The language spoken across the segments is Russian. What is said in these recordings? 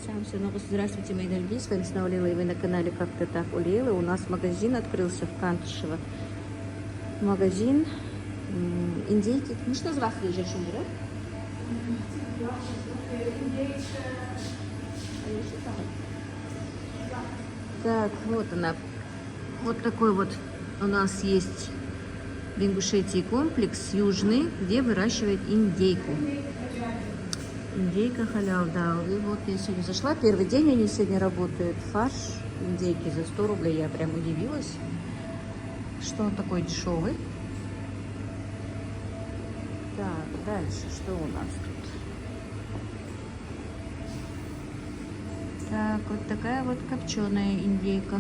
Здравствуйте, мои дорогие, с вами снова Лила, и вы на канале Как-то так у Лилы. У нас магазин открылся в Кантышево. Магазин индейки. Ну что за вас лежит, Шумбера? Так, вот она. Вот такой вот у нас есть в Ингушетии комплекс южный, где выращивают индейку. Индейка халял, да. И вот я сегодня зашла, первый день они сегодня работают. Фарш индейки за 100 рублей. Я прям удивилась, что он такой дешевый. Так, дальше что у нас тут? Так, вот такая вот копченая индейка.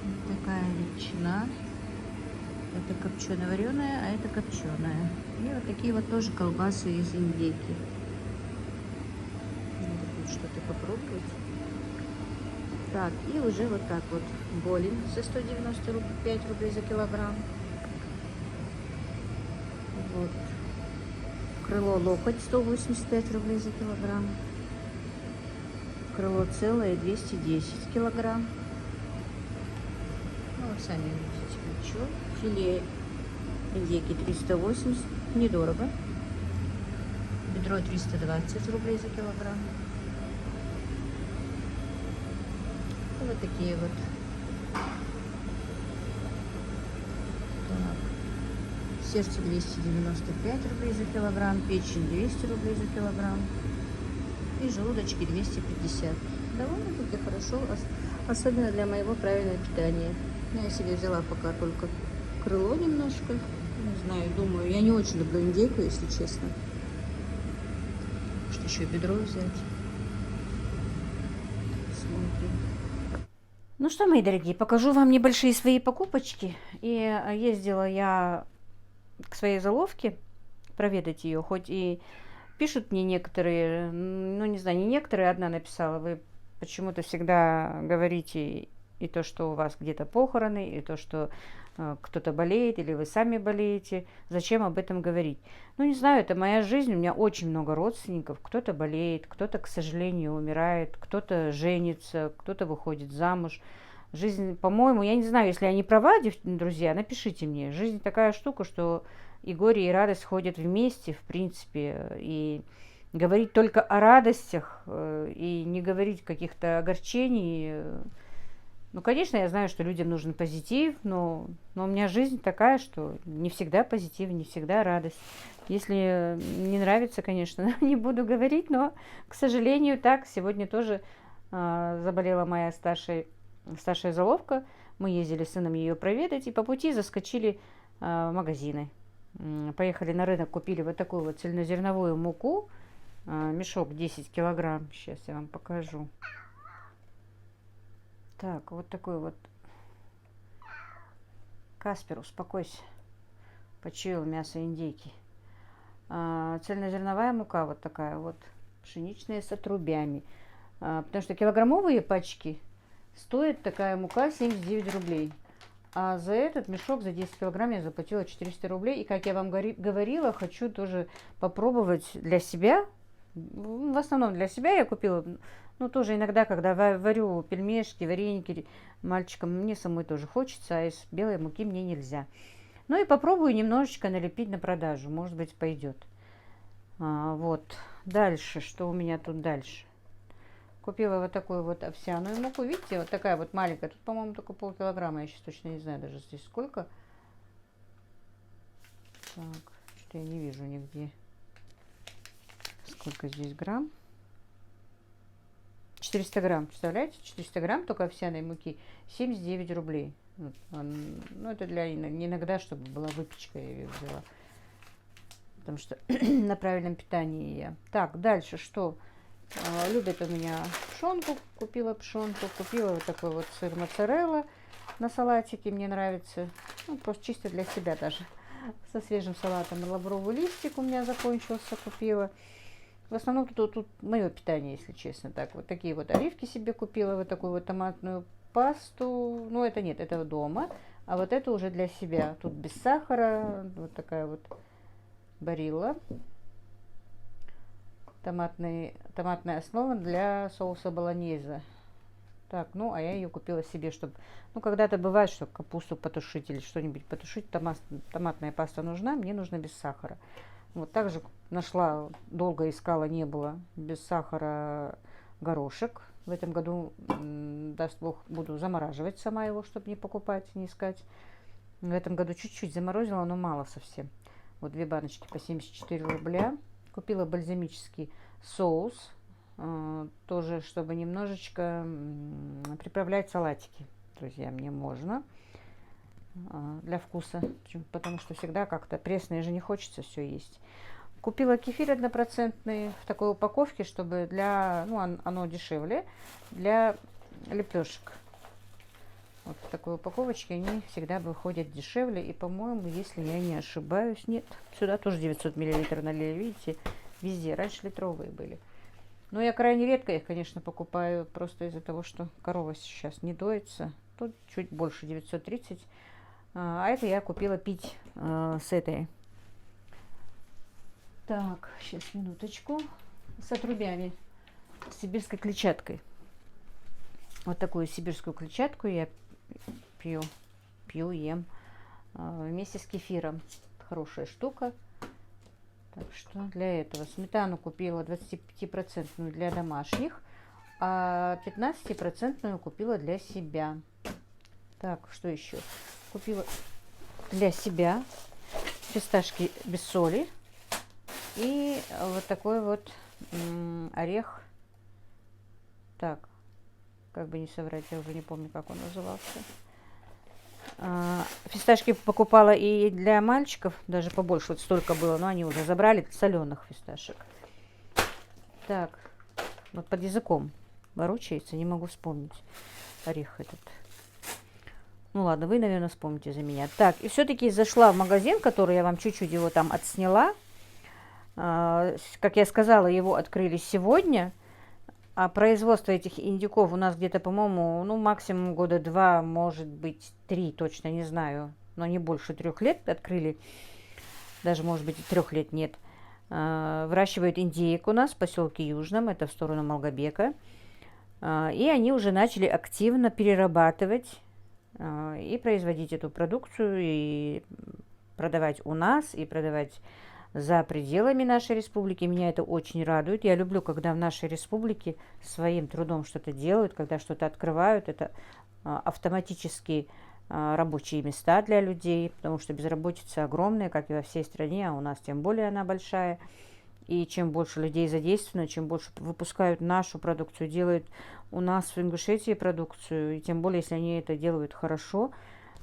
Вот такая ветчина. Это копчено-вареная, а это копченая. И вот такие вот тоже колбасы из индейки. Надо будет что-то попробовать. Так, и уже вот так вот. Голень за 195 рублей за килограмм. Вот. Крыло локоть 185 рублей за килограмм. Крыло целое 210 килограмм. Ну, вот сами видите, плечо. Филе индейки 380, недорого. Бедро 320 рублей за килограмм. И вот такие вот. Так. Сердце 295 рублей за килограмм, печень 200 рублей за килограмм и желудочки 250. Довольно-таки хорошо, особенно для моего правильного питания. Я себе взяла пока только крыло немножко. Не знаю, думаю, я не очень люблю индейку, если честно. Что еще бедро взять? Смотрим. Ну что, мои дорогие, покажу вам небольшие свои покупочки. И ездила я к своей заловке проведать ее, хоть и пишут мне некоторые, ну не знаю, не некоторые, одна написала, вы почему-то всегда говорите и то, что у вас где-то похороны, и то, что кто-то болеет, или вы сами болеете, зачем об этом говорить? Ну не знаю, это моя жизнь, у меня очень много родственников, кто-то болеет, кто-то, к сожалению, умирает, кто-то женится, кто-то выходит замуж. Жизнь, по-моему, я не знаю, если я не права, друзья, напишите мне. Жизнь такая штука, что и горе, и радость ходят вместе, в принципе. И говорить только о радостях и не говорить каких-то огорчений. Ну, конечно, я знаю, что людям нужен позитив, но у меня жизнь такая, что не всегда позитив, не всегда радость. Если не нравится, конечно, не буду говорить, но, к сожалению, так. Сегодня тоже заболела моя старшая заловка. Мы ездили с сыном ее проведать и по пути заскочили в магазины. Поехали на рынок, купили вот такую вот цельнозерновую муку. Мешок 10 килограмм. Сейчас я вам покажу. Так, вот такой вот. Каспер, успокойся. Почуял мясо индейки. Цельнозерновая мука вот такая вот. Пшеничная с отрубями. Потому что килограммовые пачки стоит такая мука 79 рублей. А за этот мешок, за 10 килограмм я заплатила 400 рублей. И, как я вам говорила, хочу тоже попробовать для себя. В основном для себя я купила. Ну, тоже иногда, когда варю пельмешки, вареники мальчикам, мне самой тоже хочется, а из белой муки мне нельзя. Ну и попробую немножечко налепить на продажу. Может быть, пойдет. Вот. Дальше. Что у меня тут дальше? Купила вот такую вот овсяную муку. Видите, вот такая вот маленькая. Тут, по-моему, только полкилограмма. Я сейчас точно не знаю даже здесь сколько. Так, что-то я не вижу нигде. Сколько здесь грамм? 400 грамм, представляете? 400 грамм только овсяной муки. 79 рублей. Вот, ну, это для иногда, чтобы была выпечка, я ее взяла. Потому что на правильном питании я. Так, дальше что? Любят у меня пшенку. Купила пшенку. Купила вот такой вот сыр моцарелла на салатике. Мне нравится. Ну, просто чисто для себя даже. Со свежим салатом. Лавровый листик у меня закончился. Купила. В основном тут мое питание, если честно. Так, вот такие вот оливки себе купила. Вот такую вот томатную пасту. Ну, это нет, это дома. А вот это уже для себя. Тут без сахара. Вот такая вот Барилла. томатная основа для соуса болоньезе. Так, ну, а я ее купила себе, чтобы... Ну, когда-то бывает, что капусту потушить или что-нибудь потушить, томатная паста нужна, мне нужно без сахара. Вот также нашла, долго искала, не было, без сахара горошек. В этом году, даст Бог, буду замораживать сама его, чтобы не покупать, не искать. В этом году чуть-чуть заморозила, но мало совсем. Вот 2 баночки по 74 рубля. Купила бальзамический соус, тоже, чтобы немножечко приправлять салатики. Друзья, мне можно для вкуса, потому что всегда как-то пресное же не хочется все есть. Купила кефир 1% в такой упаковке, чтобы для, ну, оно дешевле, для лепешек. Вот в такой упаковочке они всегда выходят дешевле. И, по-моему, если я не ошибаюсь, нет, сюда тоже 900 мл налили, видите, везде. Раньше литровые были. Но я крайне редко их, конечно, покупаю, просто из-за того, что корова сейчас не доится. Тут чуть больше 930. А это я купила пить с этой. Так, сейчас, минуточку. С отрубями. С сибирской клетчаткой. Вот такую сибирскую клетчатку я пью, ем вместе с кефиром. Хорошая штука. Так что для этого сметану купила 25% для домашних, а 15% купила для себя. Так, что еще? Купила для себя фисташки без соли и вот такой вот орех. Так, как бы не соврать, я уже не помню, как он назывался. Фисташки покупала и для мальчиков, даже побольше, вот столько было, но они уже забрали, соленых фисташек. Так, вот под языком ворочается, не могу вспомнить орех этот. Ну ладно, вы, наверное, вспомните за меня. Так, и все-таки зашла в магазин, который я вам чуть-чуть его там отсняла. Как я сказала, его открыли сегодня. А производство этих индюков у нас где-то, по-моему, ну, максимум года 2, может быть, 3, точно не знаю. Но не больше 3 лет открыли. Даже, может быть, и 3 лет нет. Выращивают индеек у нас в поселке Южном, это в сторону Малгобека. И они уже начали активно перерабатывать и производить эту продукцию, и продавать у нас, и продавать за пределами нашей республики. Меня это очень радует. Я люблю, когда в нашей республике своим трудом что-то делают, когда что-то открывают. Это автоматически рабочие места для людей, потому что безработица огромная, как и во всей стране, а у нас тем более она большая. И чем больше людей задействовано, чем больше выпускают нашу продукцию, делают у нас в Ингушетии продукцию, и тем более, если они это делают хорошо,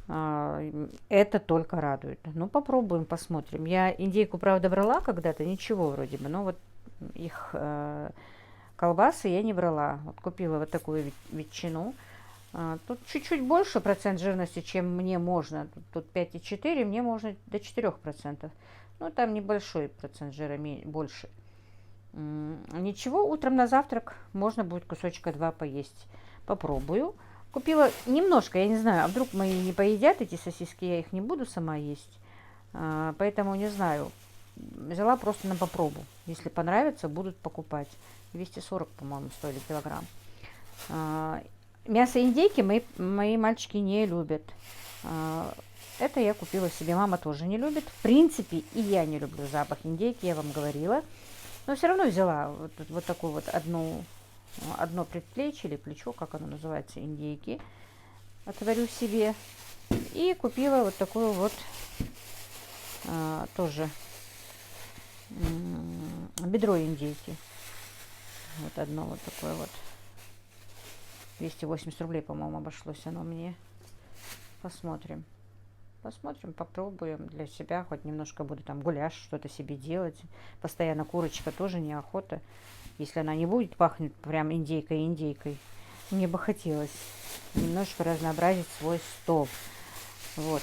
это только радует. Ну, попробуем, посмотрим. Я индейку, правда, брала когда-то, ничего вроде бы, но вот их колбасы я не брала. Вот купила вот такую ветчину. Тут чуть-чуть больше процент жирности, чем мне можно. Тут 5,4, мне можно до 4%. Ну, там небольшой процент жира, больше. Ничего, утром на завтрак можно будет кусочка 2 поесть. Попробую. Купила немножко, я не знаю, а вдруг мои не поедят эти сосиски, я их не буду сама есть. Поэтому не знаю. Взяла просто на попробу. Если понравится, будут покупать. 240, по-моему, стоили килограмм. Мясо индейки мои мальчики не любят. Это я купила себе. Мама тоже не любит. В принципе, и я не люблю запах индейки, я вам говорила. Но все равно взяла вот такую вот одно предплечье или плечо, как оно называется, индейки. Отварю себе. И купила вот такую вот тоже бедро индейки. Вот одно вот такое вот. 280 рублей, по-моему, обошлось оно мне. Посмотрим. Посмотрим, попробуем для себя. Хоть немножко буду там гуляш, что-то себе делать. Постоянно курочка тоже неохота. Если она не будет пахнуть прям индейкой. Мне бы хотелось немножко разнообразить свой стол. Вот.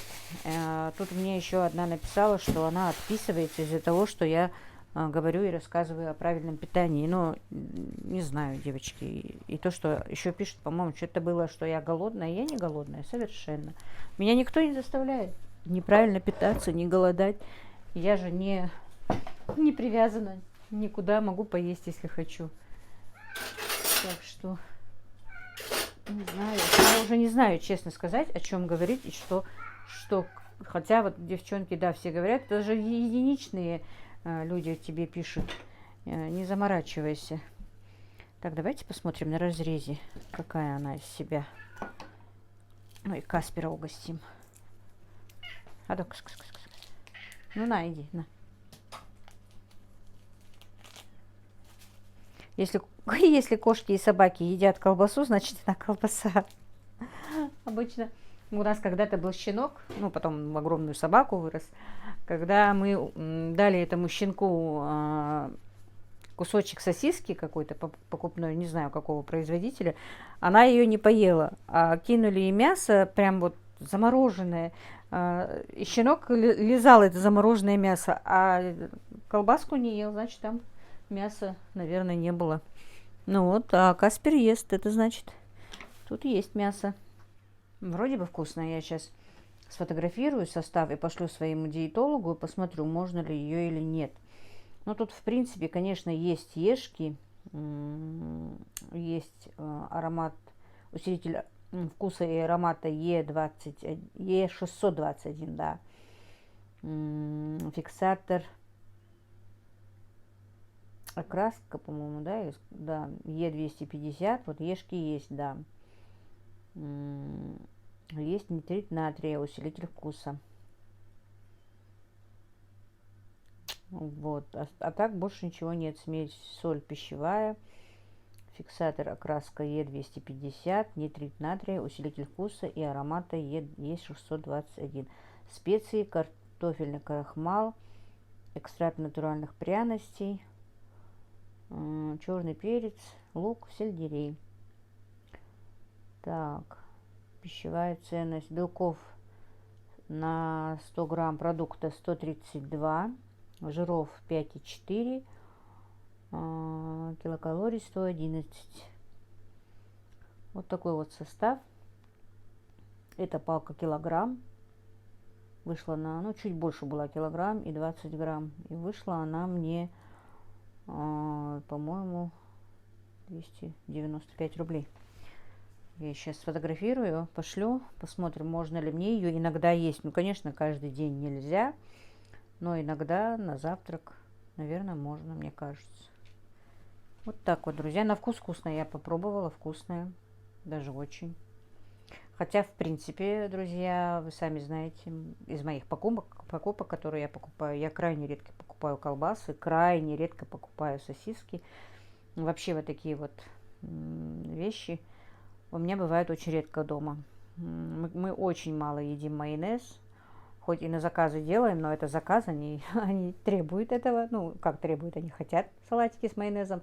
Тут мне еще одна написала, что она отписывается из-за того, что я говорю и рассказываю о правильном питании. Но не знаю, девочки. И то, что еще пишут, по-моему, что-то было, что я голодная. Я не голодная, совершенно. Меня никто не заставляет неправильно питаться, не голодать. Я же не привязана никуда, могу поесть, если хочу. Так что, не знаю, я уже не знаю, честно сказать, о чем говорить и что, хотя вот девчонки, да, все говорят, даже единичные люди тебе пишут, не заморачивайся. Так, давайте посмотрим на разрезе, какая она из себя. Ну и Каспера угостим. А так, ну на, иди, на. Если кошки и собаки едят колбасу, значит она колбаса. Обычно у нас когда-то был щенок, ну потом в огромную собаку вырос. Когда мы дали этому щенку кусочек сосиски какой-то покупной, не знаю какого производителя, она ее не поела, а кинули ей мясо, прям вот замороженное. И щенок лизал это замороженное мясо, а колбаску не ел, значит там мяса, наверное, не было. Ну вот, а Каспер ест, это значит, тут есть мясо. Вроде бы вкусно. Я сейчас сфотографирую состав и пошлю своему диетологу и посмотрю, можно ли ее или нет. Но тут, в принципе, конечно, есть ешки, есть аромат, усилитель вкуса и аромата Е20, Е621, да. Фиксатор, окраска, по-моему, да, да, Е250, вот ешки есть, да. Есть нитрит натрия, усилитель вкуса. Вот, а так больше ничего нет. Смесь, соль пищевая, фиксатор, окраска Е250, нитрит натрия, усилитель вкуса и аромата Е621. Специи, картофельный крахмал, экстракт натуральных пряностей, черный перец, лук, сельдерей. Так, пищевая ценность белков на 100 грамм продукта 132, жиров 5,4, килокалорий 111. Вот такой вот состав. Это палка килограмм. Вышла на, ну, чуть больше была килограмм и 20 грамм. И вышла она мне, по-моему, 295 рублей. Я сейчас сфотографирую, пошлю, посмотрим, можно ли мне ее иногда есть. Ну, конечно, каждый день нельзя, но иногда на завтрак, наверное, можно, мне кажется. Вот так вот, друзья. На вкус вкусная. Я попробовала, вкусная. Даже очень. Хотя, в принципе, друзья, вы сами знаете, из моих покупок, которые я покупаю, я крайне редко покупаю колбасы, крайне редко покупаю сосиски. Вообще вот такие вот вещи у меня бывают очень редко дома. Мы очень мало едим майонез. Хоть и на заказы делаем, но это заказ, они требуют этого. Ну, как требуют, они хотят салатики с майонезом.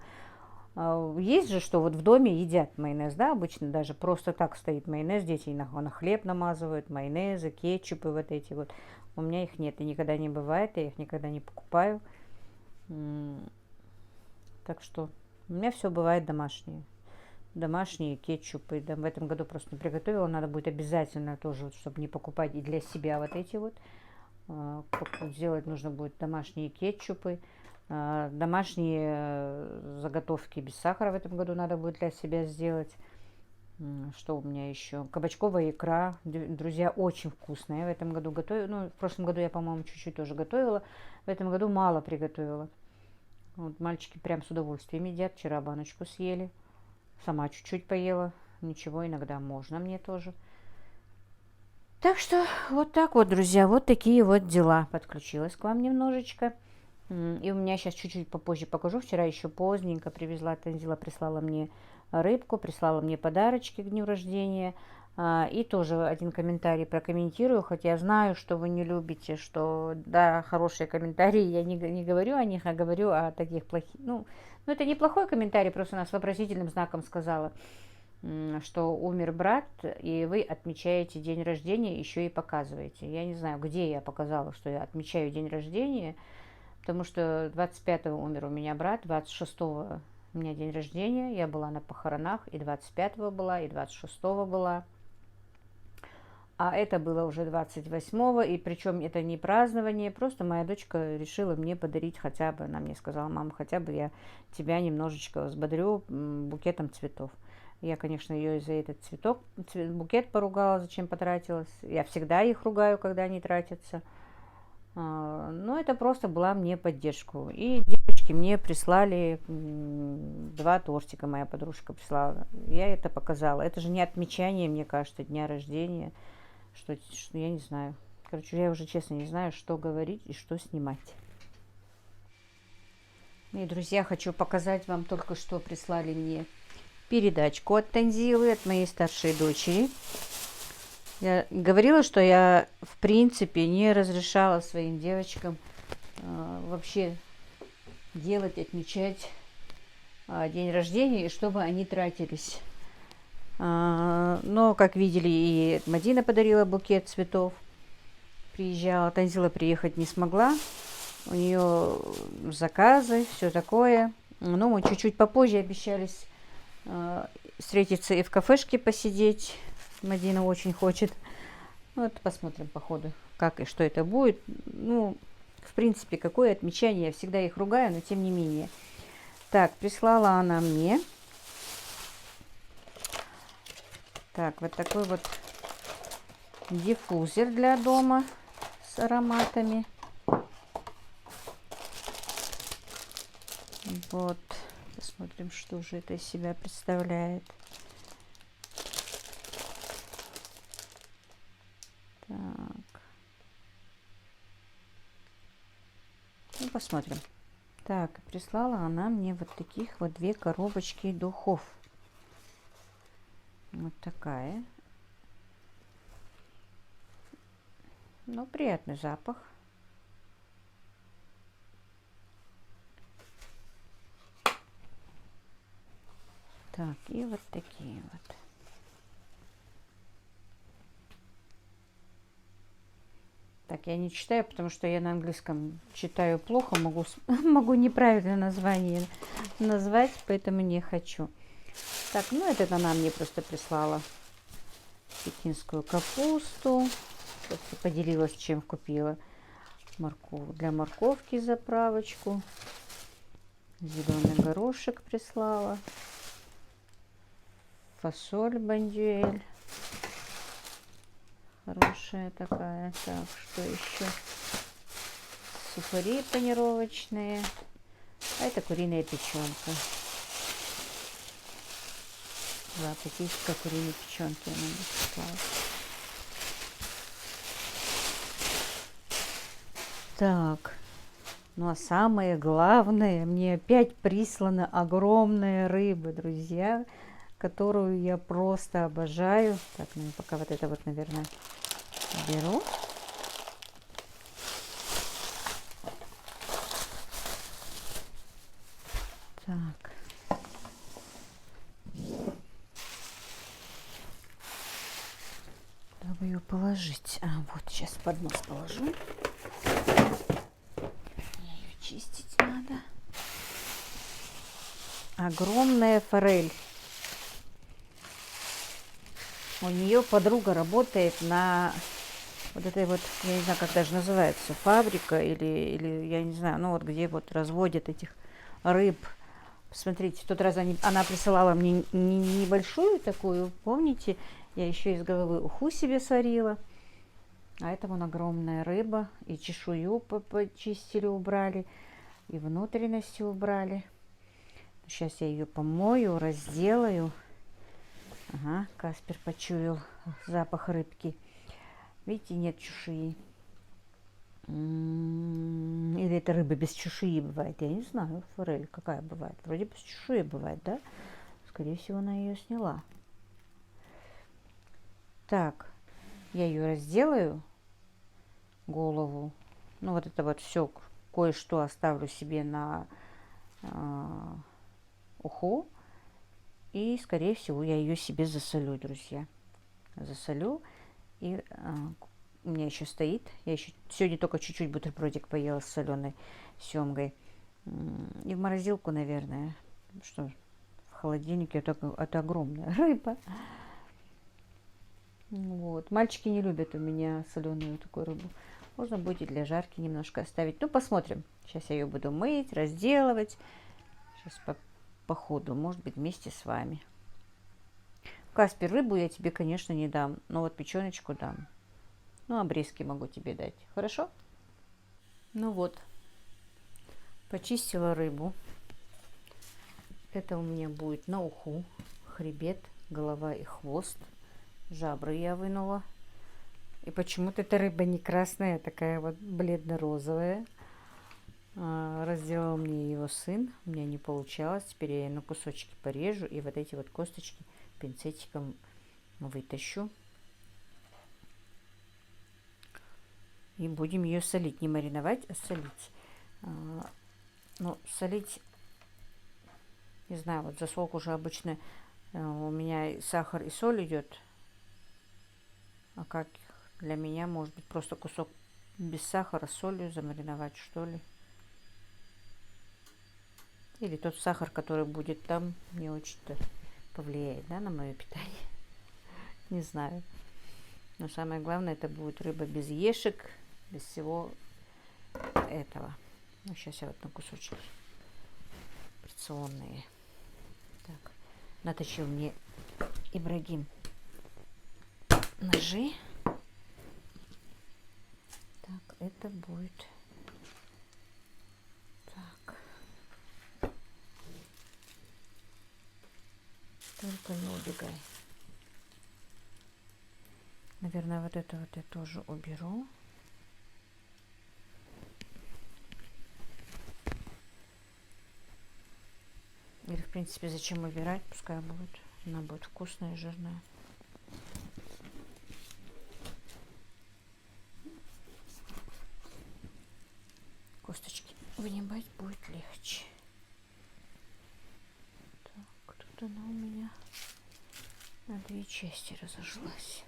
Есть же, что вот в доме едят майонез, да, обычно даже просто так стоит майонез, дети на хлеб намазывают, майонезы, кетчупы вот эти вот. У меня их нет и никогда не бывает, я их никогда не покупаю. Так что у меня все бывает домашнее. Домашние кетчупы. Да, в этом году просто не приготовила. Надо будет обязательно тоже, вот, чтобы не покупать и для себя вот эти вот. Сделать нужно будет домашние кетчупы. Домашние заготовки без сахара в этом году надо будет для себя сделать. Что у меня еще? Кабачковая икра. Друзья, очень вкусная. Я в этом году готовила. Ну, в прошлом году я, по-моему, чуть-чуть тоже готовила. В этом году мало приготовила. Вот мальчики прям с удовольствием едят. Вчера баночку съели. Сама чуть-чуть поела. Ничего, иногда можно мне тоже. Так что вот так вот, друзья. Вот такие вот дела. Подключилась к вам немножечко. И у меня сейчас чуть-чуть попозже покажу. Вчера еще поздненько привезла, Танзила прислала мне рыбку, прислала мне подарочки к дню рождения. И тоже один комментарий прокомментирую, хотя я знаю, что вы не любите, что, да, хорошие комментарии, я не говорю о них, а говорю о таких плохих. Ну, это не плохой комментарий, просто она с вопросительным знаком сказала, что умер брат, и вы отмечаете день рождения, еще и показываете. Я не знаю, где я показала, что я отмечаю день рождения, потому что 25-го умер у меня брат, 26-го у меня день рождения, я была на похоронах, и 25-го была, и 26-го была. А это было уже 28-го, и причем это не празднование, просто моя дочка решила мне подарить хотя бы, она мне сказала: мама, хотя бы я тебя немножечко взбодрю букетом цветов. Я, конечно, ее за этот букет поругала, зачем потратилась. Я всегда их ругаю, когда они тратятся. Но это просто была мне поддержку. И девочки мне прислали 2 тортика, моя подружка прислала. Я это показала. Это же не отмечание, мне кажется, дня рождения. Что я не знаю. Короче, я уже честно не знаю, что говорить и что снимать. Мои друзья, хочу показать вам, только что прислали мне передачку от Танзилы, от моей старшей дочери. Я говорила, что я, в принципе, не разрешала своим девочкам вообще делать, отмечать день рождения, и чтобы они тратились. Но, как видели, и Мадина подарила букет цветов. Приезжала, Танзила приехать не смогла. У нее заказы, все такое. Но мы чуть-чуть попозже обещались встретиться и в кафешке посидеть. Мадина очень хочет. Вот посмотрим по ходу, как и что это будет. Ну, в принципе, какое отмечание. Я всегда их ругаю, но тем не менее. Так, прислала она мне. Так, вот такой вот диффузер для дома с ароматами. Вот, посмотрим, что же это из себя представляет. Так. Ну, посмотрим. Так, прислала она мне вот таких вот 2 коробочки духов. Вот такая. Ну, приятный запах. Так, и вот такие вот. Так, я не читаю, потому что я на английском читаю плохо, могу неправильное название назвать, поэтому не хочу. Так, ну это она мне просто прислала пекинскую капусту. Просто поделилась, чем купила. Для морковки заправочку. Зеленый горошек прислала. Фасоль бондюэль. Хорошая такая. Так, что еще? Сухари панировочные. А это куриная печенка. 2 пакетика куриной печенки она мне прислала. Так, ну а самое главное, мне опять прислана огромная рыба, друзья, которую я просто обожаю. Так, ну пока вот это вот, наверное, беру. Так. Куда бы ее положить? Вот сейчас под нос положу. Ее чистить надо. Огромная форель. У нее подруга работает на вот этой вот, я не знаю, как даже называется, фабрика или я не знаю, ну вот где вот разводят этих рыб. Посмотрите, в тот раз она присылала мне небольшую такую, помните, я еще из головы уху себе сварила. А это вон огромная рыба, и чешую почистили, убрали, и внутренности убрали. Сейчас я ее помою, разделаю. Ага, Каспер почуял запах рыбки. Видите, нет чешуи. Или это рыба без чешуи бывает? Я не знаю, форель какая бывает. Вроде без чешуи бывает, да? Скорее всего, она ее сняла. Так, я ее разделаю, голову. Ну, вот это вот все, кое-что оставлю себе на уху. И, скорее всего, я ее себе засолю, друзья. Засолю. И у меня еще стоит. Я еще сегодня только чуть-чуть бутербродик поела с соленой семгой. И в морозилку, наверное. Что в холодильнике это огромная рыба. Вот. Мальчики не любят у меня соленую такую рыбу. Можно будет и для жарки немножко оставить. Ну, посмотрим. Сейчас я ее буду мыть, разделывать. Сейчас по ходу, может быть, вместе с вами. Каспер, рыбу я тебе, конечно, не дам. Но вот печеночку дам. Ну, обрезки могу тебе дать. Хорошо? Ну вот. Почистила рыбу. Это у меня будет на уху. Хребет, голова и хвост. Жабры я вынула. И почему-то эта рыба не красная, а такая вот бледно-розовая. Разделал мне его сын. У меня не получалось. Теперь я ее на кусочки порежу. И вот эти вот косточки пинцетиком вытащу. И будем ее солить. Не мариновать, а солить. Ну, солить, не знаю, вот засолку уже обычно у меня сахар и соль идет. А как для меня, может быть, просто кусок без сахара с солью замариновать, что ли. Или тот сахар, который будет там, не очень-то повлияет, да, на мое питание. Не знаю. Но самое главное, это будет рыба без ешек, без всего этого. Ну, сейчас я вот на кусочки порционные. Так, наточил мне Ибрагим ножи. Так, это будет... Так. Только не убегай. Наверное, вот это вот я тоже уберу. Или, в принципе, зачем убирать? Пускай будет. Она будет вкусная и жирная. Косточки вынимать будет легче. Так, тут она у меня на две части разошлась.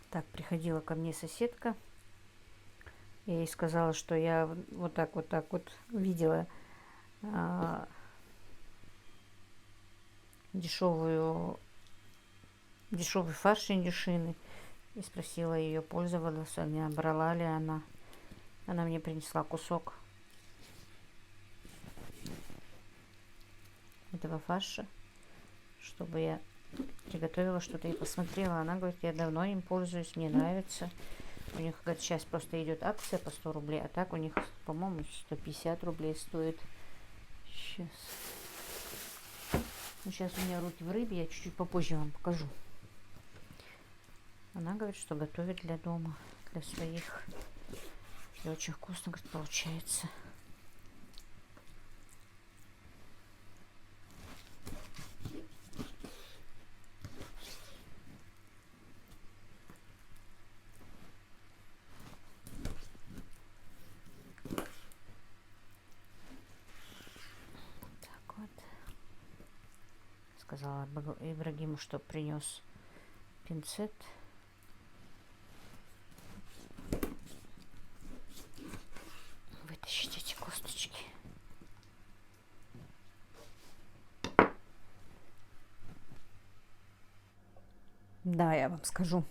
Так, приходила ко мне соседка. Я ей сказала, что я вот так вот видела дешевый фарш индюшины. И спросила ее, пользовалась она, брала ли она. Она мне принесла кусок этого фарша, чтобы я приготовила что-то и посмотрела. Она говорит, я давно им пользуюсь, мне нравится. У них, говорит, сейчас просто идет акция по 100 рублей, а так у них, по-моему, 150 рублей стоит. Сейчас. Ну, сейчас у меня руки в рыбе, я чуть-чуть попозже вам покажу. Она говорит, что готовит для дома, для своих. И очень вкусно, говорит, получается. Так вот. Сказала Ибрагиму, что принес пинцет. Вытащить эти косточки. Да, я вам скажу.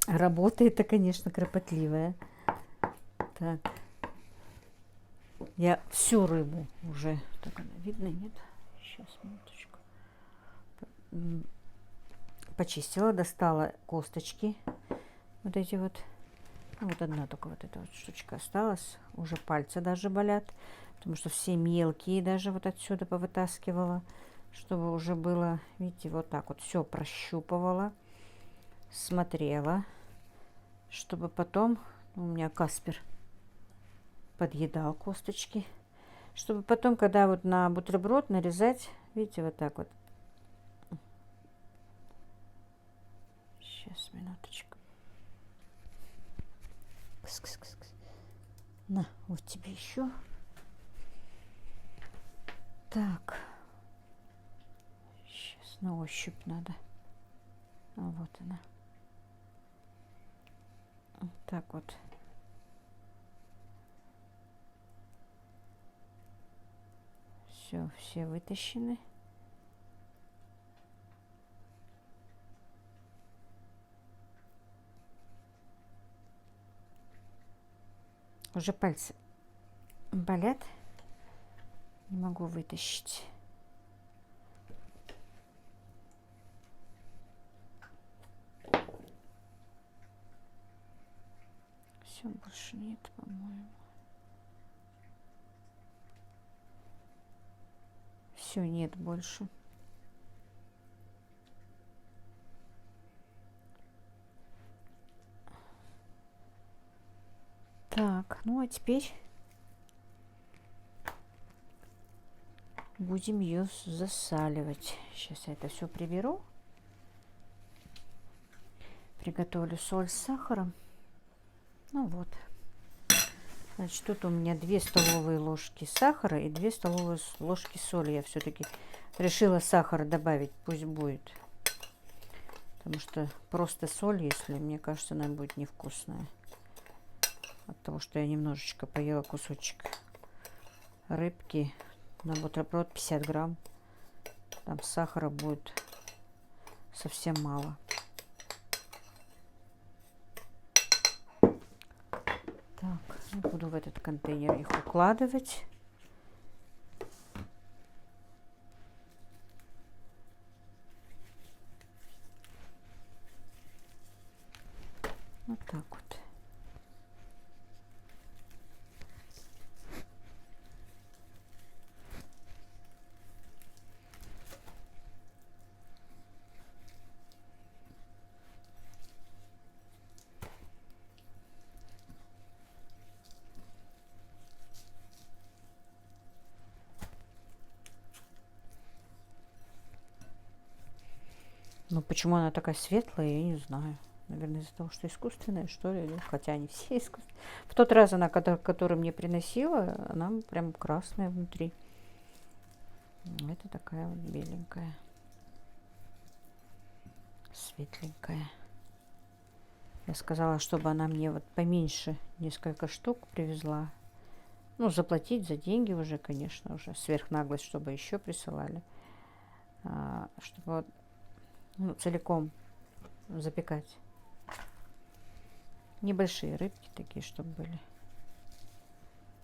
Работа это, конечно, кропотливая. Так. Я всю рыбу уже... Так, она видно, нет? Сейчас, минуточку. Почистила, достала косточки. Вот эти вот. Вот одна только вот эта вот штучка осталась. Уже пальцы даже болят. Потому что все мелкие даже вот отсюда повытаскивала. Чтобы уже было, видите, вот так вот все прощупывала. Смотрела. Чтобы потом... У меня Каспер подъедал косточки. Чтобы потом, когда вот на бутерброд нарезать, видите, вот так вот. Сейчас, минуточку. Кс-кс-кс-кс. На, вот тебе еще. Так. Сейчас на ощупь надо. А вот она. Вот так вот. Все вытащены. Уже пальцы болят. Не могу вытащить. Все, больше нет, по-моему. Все, нет больше. Так, ну а теперь будем ее засаливать. Сейчас я это все приберу. Приготовлю соль с сахаром. Ну вот. Значит, тут у меня 2 столовые ложки сахара и 2 столовые ложки соли. Я все-таки решила сахара добавить, пусть будет. Потому что просто соль, если, мне кажется, она будет невкусная. От того, что я немножечко поела кусочек рыбки на бутерброд 50 грамм. Там сахара будет совсем мало. Так, буду в этот контейнер их укладывать. Вот так вот. Ну, почему она такая светлая, я не знаю. Наверное, из-за того, что искусственная, что ли. Хотя они все искусственные. В тот раз она, которую мне приносила, она прям красная внутри. Это такая вот беленькая. Светленькая. Я сказала, чтобы она мне вот поменьше несколько штук привезла. Ну, заплатить за деньги уже, конечно, уже сверхнаглость, чтобы еще присылали. Чтобы вот, ну, целиком запекать. Небольшие рыбки такие, чтобы были.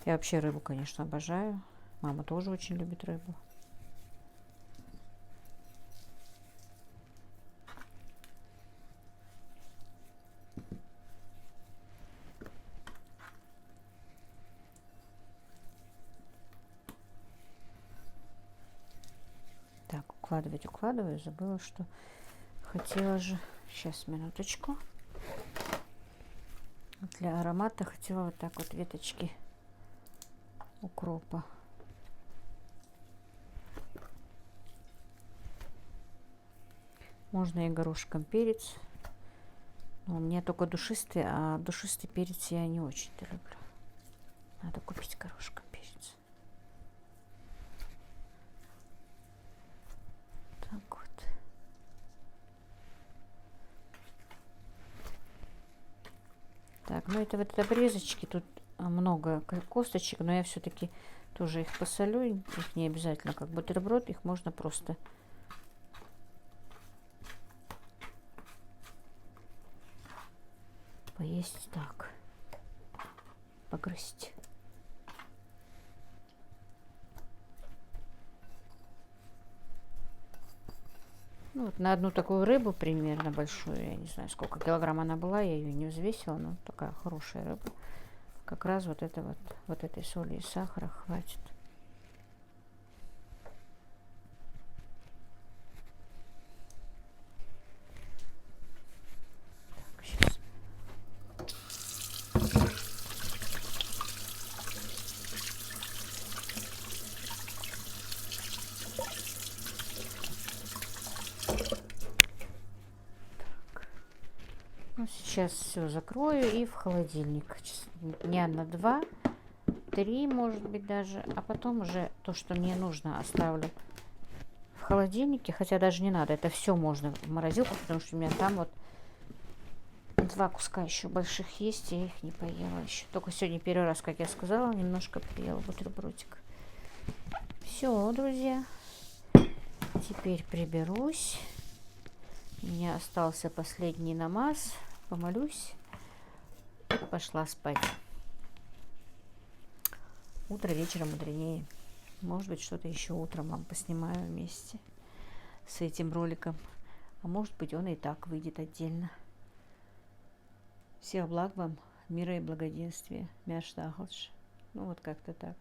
Я вообще рыбу, конечно, обожаю. Мама тоже очень любит рыбу. Так, укладываю. Забыла, что хотела же. Сейчас, минуточку. Для аромата хотела вот так вот веточки укропа. Можно и горошком перец. Но у меня только душистый, а душистый перец я не очень-то люблю. Надо купить горошком перец. Так вот. Так, ну это вот обрезочки. Тут много косточек, но я все-таки тоже их посолю. Их не обязательно как бутерброд, их можно просто поесть так, погрызть. Ну, вот на одну такую рыбу примерно большую, я не знаю, сколько килограмм она была, я ее не взвесила, но такая хорошая рыба. Как раз вот этой соли и сахара хватит. Так, сейчас. Так. Ну, сейчас все закрою и в холодильник. Дня на 2, 3, может быть, даже. А потом уже то, что мне нужно, оставлю в холодильнике. Хотя даже не надо. Это все можно в морозилку, потому что у меня там вот 2 куска еще больших есть. Я их не поела еще. Только сегодня первый раз, как я сказала, немножко поела бутербродик. Все, друзья. Теперь приберусь. У меня остался последний намаз. Помолюсь и пошла спать. Утро вечером мудренее. Может быть, что-то еще утром вам поснимаю вместе с этим роликом. А может быть, он и так выйдет отдельно. Всех благ вам, мира и благоденствия. Мяш Тахалш. Ну вот как-то так.